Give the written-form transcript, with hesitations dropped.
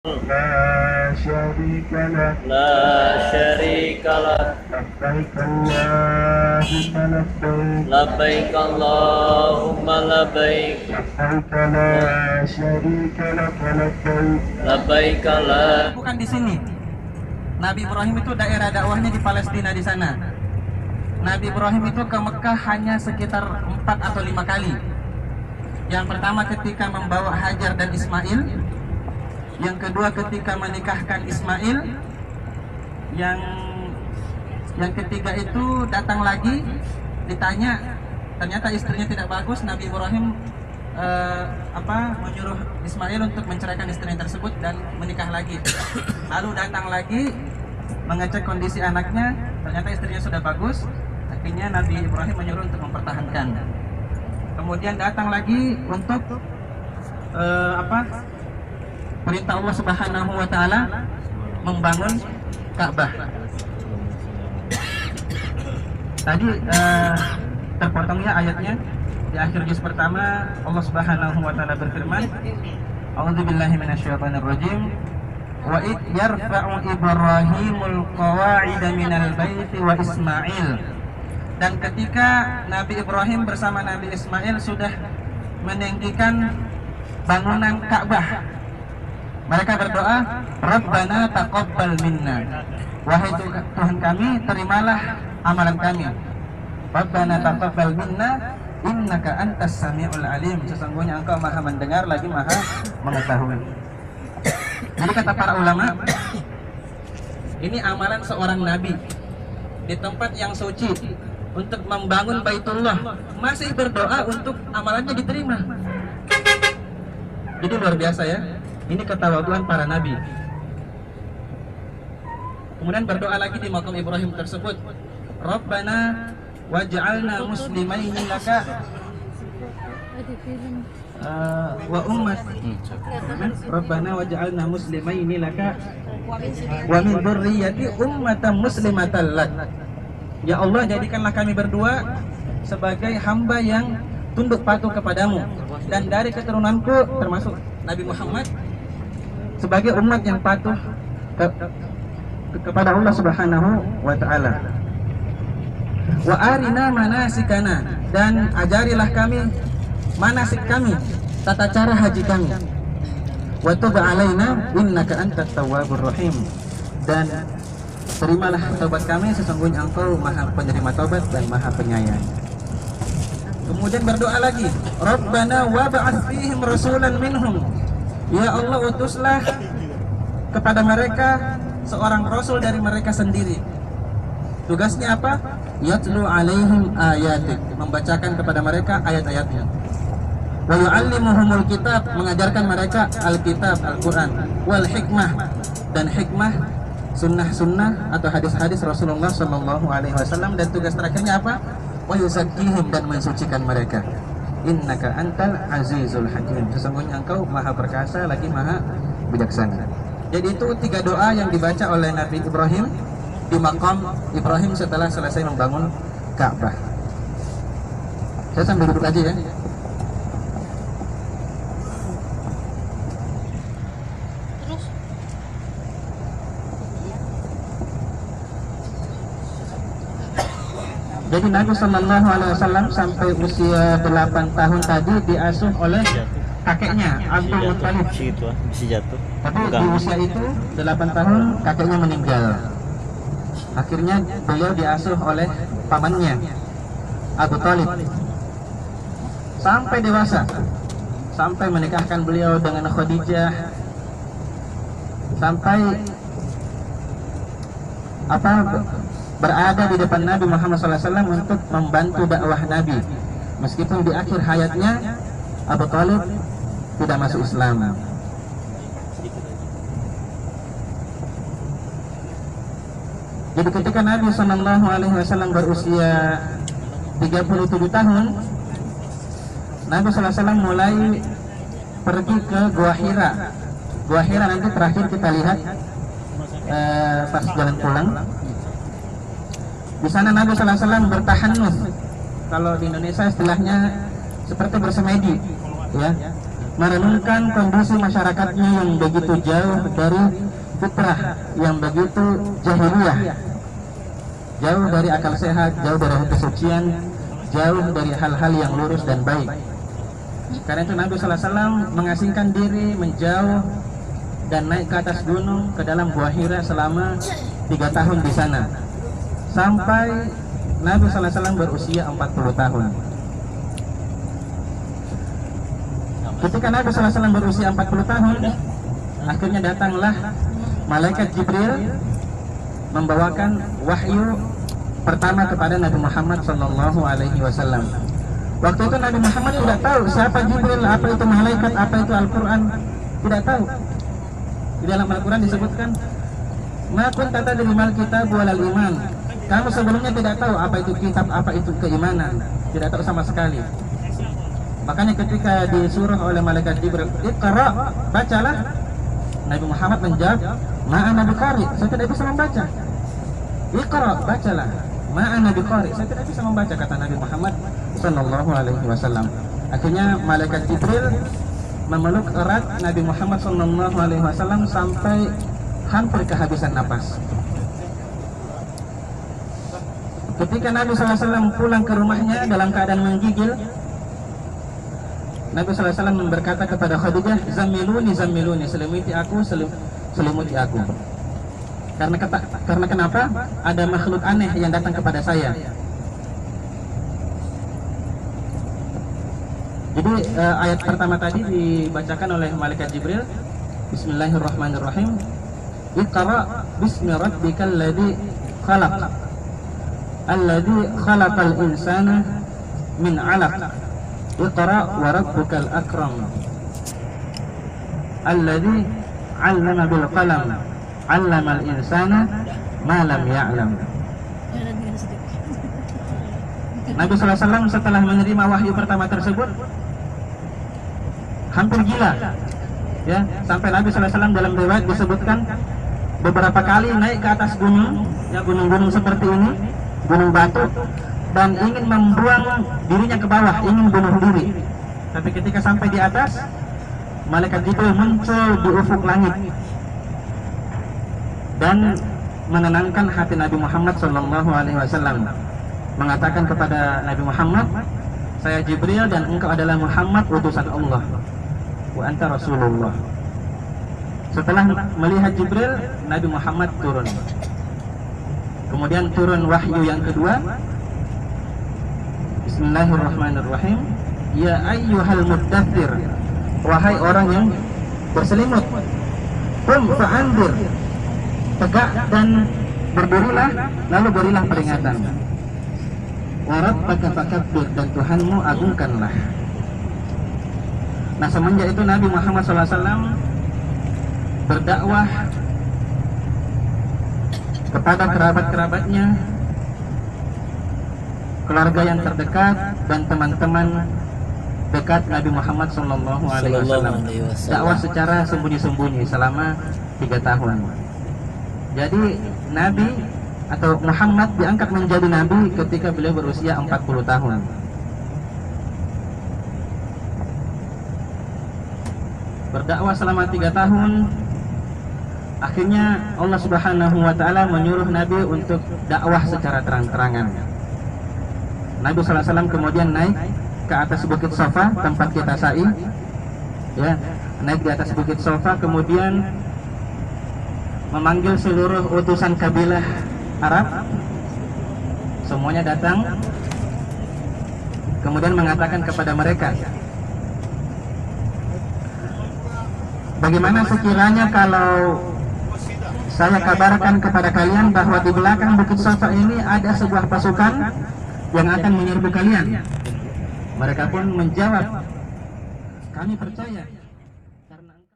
لا شريك له لا شريك له لبيك اللهم لبيك لبيك اللهم لبيك لبيك لا شريك لك لبيك لبيك لا. Bukan di sini. Nabi Ibrahim itu daerah dakwahnya di Palestina di sana. Nabi Ibrahim itu ke Mekah hanya sekitar 4 atau 5 kali. Yang pertama ketika membawa Hajar dan Ismail. Yang kedua ketika menikahkan Ismail. Yang ketiga itu datang lagi ditanya, ternyata istrinya tidak bagus. Nabi Ibrahim menyuruh Ismail untuk menceraikan istrinya tersebut dan menikah lagi. Lalu datang lagi mengecek kondisi anaknya, ternyata istrinya sudah bagus. Akhirnya Nabi Ibrahim menyuruh untuk mempertahankan. Kemudian datang lagi untuk perintah Allah Subhanahu wa taala membangun Ka'bah. Tadi terpotongnya ayatnya di akhir juz pertama. Allah Subhanahu wa taala berfirman, A'udzubillahi minasyaitonir rajim. Wa id yarfa'u Ibrahimul qawa'ida minal baiti wa Ismail. Dan ketika Nabi Ibrahim bersama Nabi Ismail sudah meninggikan bangunan Ka'bah, mereka berdoa, Rabbana taqabbal minna. Wahai Tuhan kami, terimalah amalan kami. Rabbana taqabbal minna innaka antas samiul alim. Sesungguhnya engkau maha mendengar lagi maha mengetahui. Jadi kata para ulama, ini amalan seorang nabi di tempat yang suci untuk membangun Baitullah, masih berdoa untuk amalannya diterima. Jadi luar biasa ya. Ini ketawaduan para nabi. Kemudian berdoa lagi di makam Ibrahim tersebut, Rabbana waj'alna muslimaini laka wa ummat. Rabbana waj'alna muslimaini laka wa min dzurriyyati ummatan muslimatan lak. Ya Allah, jadikanlah kami berdua sebagai hamba yang tunduk patuh kepadamu, dan dari keturunanku termasuk Nabi Muhammad sebagai umat yang patuh kepada Allah Subhanahu wa taala. Wa arina manasikana, dan ajarilah kami manasik kami, tata cara haji kami. Wa tub alaina innaka antat tawwabur rahim, dan terimalah taubat kami, sesungguhnya engkau maha penerima taubat dan maha penyayang. Kemudian berdoa lagi, Rabbana wab'ats fihim rasulan minhum. Ya Allah, utuslah kepada mereka seorang rasul dari mereka sendiri. Tugasnya apa? Yatlu alaihim ayatik, membacakan kepada mereka ayat-ayatnya. Wa yu'allimuhumul kitab, mengajarkan mereka alkitab, Al-Quran. Wal hikmah, dan hikmah, sunnah-sunnah atau hadis-hadis Rasulullah SAW. Dan tugas terakhirnya apa? Wa yuzakkihim, dan mensucikan mereka. Innaka antal azizul hakim, sesungguhnya engkau maha perkasa lagi maha bijaksana. Jadi itu 3 doa yang dibaca oleh Nabi Ibrahim di makam Ibrahim setelah selesai membangun Ka'bah. Saya sambil duduk aja ya. Jadi Nabi Sallallahu Alaihi Wasallam sampai usia 8 tahun tadi diasuh oleh kakeknya Abdul Muttalib. Bisa jatuh. Tapi di usia itu 8 tahun kakeknya meninggal. Akhirnya beliau diasuh oleh pamannya Abu Thalib sampai dewasa, sampai menikahkan beliau dengan Khadijah, sampai berada di depan Nabi Muhammad SAW untuk membantu dakwah Nabi. Meskipun di akhir hayatnya Abu Thalib tidak masuk Islam. Jadi ketika Nabi SAW berusia 37 tahun, Nabi SAW mulai pergi ke Gua Hira. Gua Hira nanti terakhir kita lihat pas jalan pulang. Di sana Nabi SAW bertahanus. Kalau di Indonesia istilahnya seperti bersemedi, ya. merenungkan kondisi masyarakatnya yang begitu jauh dari fitrah, yang begitu jahiliyah, jauh dari akal sehat, jauh dari kesucian, jauh dari hal-hal yang lurus dan baik. Karena itu Nabi SAW mengasingkan diri, menjauh dan naik ke atas gunung ke dalam Gua Hira selama 3 tahun di sana, sampai Nabi SAW berusia 40 tahun. Ketika Nabi SAW berusia 40 tahun, akhirnya datanglah malaikat Jibril membawakan wahyu pertama kepada Nabi Muhammad SAW. Waktu itu Nabi Muhammad tidak tahu siapa Jibril, apa itu malaikat, apa itu Al-Quran, tidak tahu. Di dalam Al-Quran disebutkan, "Ma kunta tadri mal kitab walal iman." Kamu sebelumnya tidak tahu apa itu kitab, apa itu keimanan, tidak tahu sama sekali. Makanya ketika disuruh oleh malaikat Jibril, "Iqra", bacalah, Nabi Muhammad menjawab, "Ma ana biqari", saya tidak bisa membaca. "Iqra", bacalah, "Ma ana biqari", saya tidak bisa membaca, kata Nabi Muhammad SAW. Akhirnya malaikat Jibril memeluk erat Nabi Muhammad SAW sampai hampir kehabisan napas. Ketika Nabi SAW pulang ke rumahnya dalam keadaan menggigil, Nabi SAW berkata kepada Khadijah, "Zammiluni, zammiluni", selimuti aku, selimuti aku. Karena kenapa? Ada makhluk aneh yang datang kepada saya. Jadi ayat pertama tadi dibacakan oleh malaikat Jibril, Bismillahirrahmanirrahim. Iqra bismi rabbikal ladzi khalaq. Alladzi khalaqal insana min 'alaq. Iqra wa rabbukal akram. Alladzi 'allama bil qalam. 'allamal insana ma lam ya'lam. Nabi SAW setelah menerima wahyu pertama tersebut hampir gila, ya, sampai Nabi SAW dalam riwayat disebutkan beberapa kali naik ke atas gunung, ya, gunung-gunung seperti ini, gunung batu, dan ingin membuang dirinya ke bawah, ingin bunuh diri. Tapi ketika sampai di atas, malaikat Jibril muncul di ufuk langit dan menenangkan hati Nabi Muhammad SAW, mengatakan kepada Nabi Muhammad, "Saya Jibril dan engkau adalah Muhammad, utusan Allah. Wa anta Rasulullah." Setelah melihat Jibril, Nabi Muhammad turun. Kemudian turun wahyu yang kedua, Bismillahirrahmanirrahim. Ya ayyuhal muddathir, wahai orang yang berselimut, qum fa'andir, tegak dan berdirilah, lalu berilah peringatan. Wa rabbaka fakabbir, dan Tuhanmu agungkanlah. Nah, semenjak itu Nabi Muhammad SAW berdakwah kepada kerabat-kerabatnya, keluarga yang terdekat, dan teman-teman dekat Nabi Muhammad SAW. Dakwah secara sembunyi-sembunyi selama 3 tahun. Jadi Nabi atau Muhammad diangkat menjadi Nabi ketika beliau berusia 40 tahun. Berdakwah selama 3 tahun. Akhirnya Allah Subhanahu wa Ta'ala menyuruh Nabi untuk dakwah secara terang-terangan. Nabi SAW kemudian naik ke atas bukit Safa, tempat kita sa'i, ya, naik di atas bukit Safa, kemudian memanggil seluruh utusan kabilah Arab, semuanya datang, kemudian mengatakan kepada mereka, bagaimana sekiranya kalau saya kabarkan kepada kalian bahwa di belakang bukit Safa ini ada sebuah pasukan yang akan menyerbu kalian? Mereka pun menjawab, kami percaya.